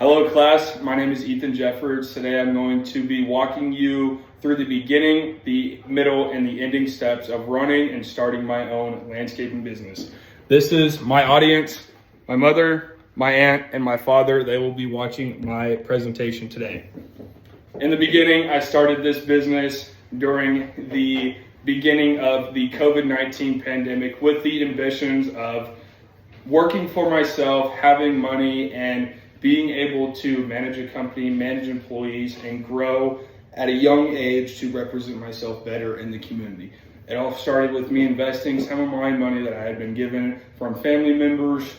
Hello class, my name is Ethan Jeffords. Today I'm going to be walking you through the beginning, the middle, and the ending steps of running and starting my own landscaping business. This is my audience, my mother, my aunt, and my father. They will be watching my presentation today. In the beginning, I started this business during the beginning of the COVID-19 pandemic with the ambitions of working for myself, having money, and being able to manage a company, manage employees, and grow at a young age to represent myself better in the community. It all started with me investing some of my money that I had been given from family members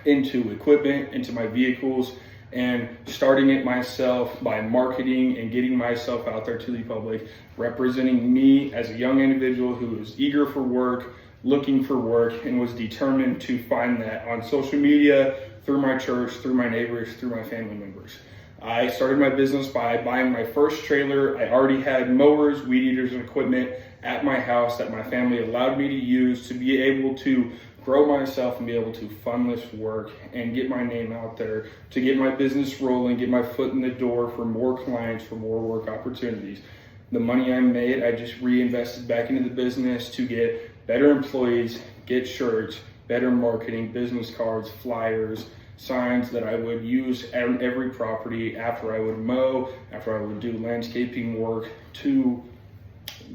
into equipment, into my vehicles, and starting it myself by marketing and getting myself out there to the public, representing me as a young individual who was eager for work, looking for work, and was determined to find that on social media, through my church, through my neighbors, through my family members. I started my business by buying my first trailer. I already had mowers, weed eaters, and equipment at my house that my family allowed me to use to be able to grow myself and be able to fund this work and get my name out there, to get my business rolling, get my foot in the door for more clients, for more work opportunities. The money I made, I just reinvested back into the business to get better employees, get shirts, better marketing, business cards, flyers, signs that I would use on every property after I would mow, after I would do landscaping work, to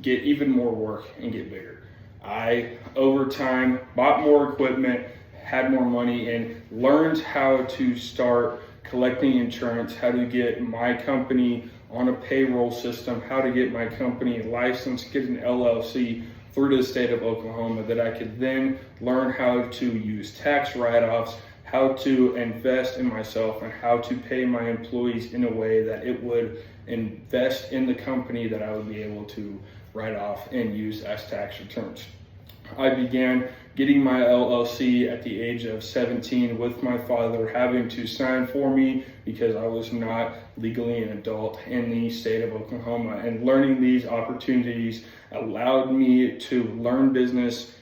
get even more work and get bigger. I, over time, bought more equipment, had more money, and learned how to start collecting insurance, how to get my company on a payroll system, how to get my company licensed, get an LLC through the state of Oklahoma, that I could then learn how to use tax write-offs, how to invest in myself, and how to pay my employees in a way that it would invest in the company that I would be able to write off and use as tax returns. I began getting my LLC at the age of 17 with my father having to sign for me because I was not legally an adult in the state of Oklahoma. And learning these opportunities allowed me to learn business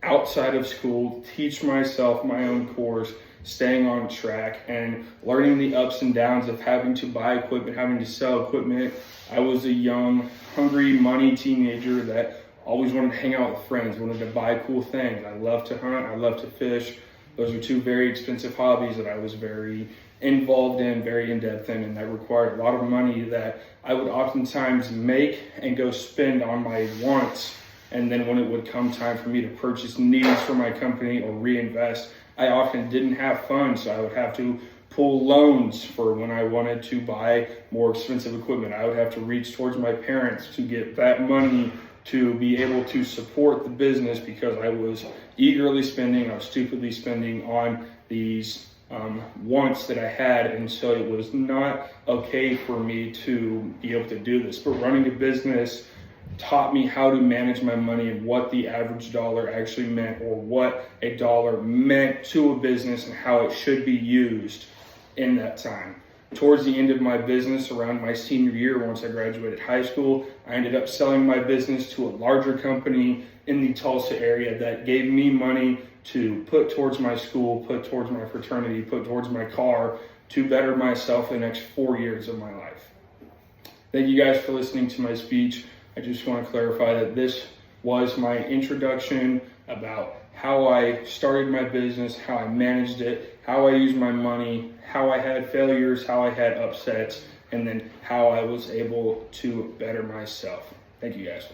outside of school, teach myself my own course, staying on track, and learning the ups and downs of having to buy equipment, having to sell equipment. I was a young, hungry, money teenager that always wanted to hang out with friends, wanted to buy cool things. I love to hunt, I love to fish. Those are two very expensive hobbies that I was very involved in, very in-depth in, and that required a lot of money that I would oftentimes make and go spend on my wants. And then when it would come time for me to purchase needs for my company or reinvest, I often didn't have funds, so I would have to pull loans for when I wanted to buy more expensive equipment. I would have to reach towards my parents to get that money to be able to support the business because I was eagerly spending, I was stupidly spending on these wants that I had. And so it was not okay for me to be able to do this. But running a business taught me how to manage my money and what the average dollar actually meant, or what a dollar meant to a business and how it should be used in that time. Towards the end of my business, around my senior year, once I graduated high school, I ended up selling my business to a larger company in the Tulsa area that gave me money to put towards my school, put towards my fraternity, put towards my car, to better myself the next 4 years of my life. Thank you guys for listening to my speech. I just want to clarify that this was my introduction about how I started my business, how I managed it, how I used my money, how I had failures, how I had upsets, and then how I was able to better myself. Thank you guys.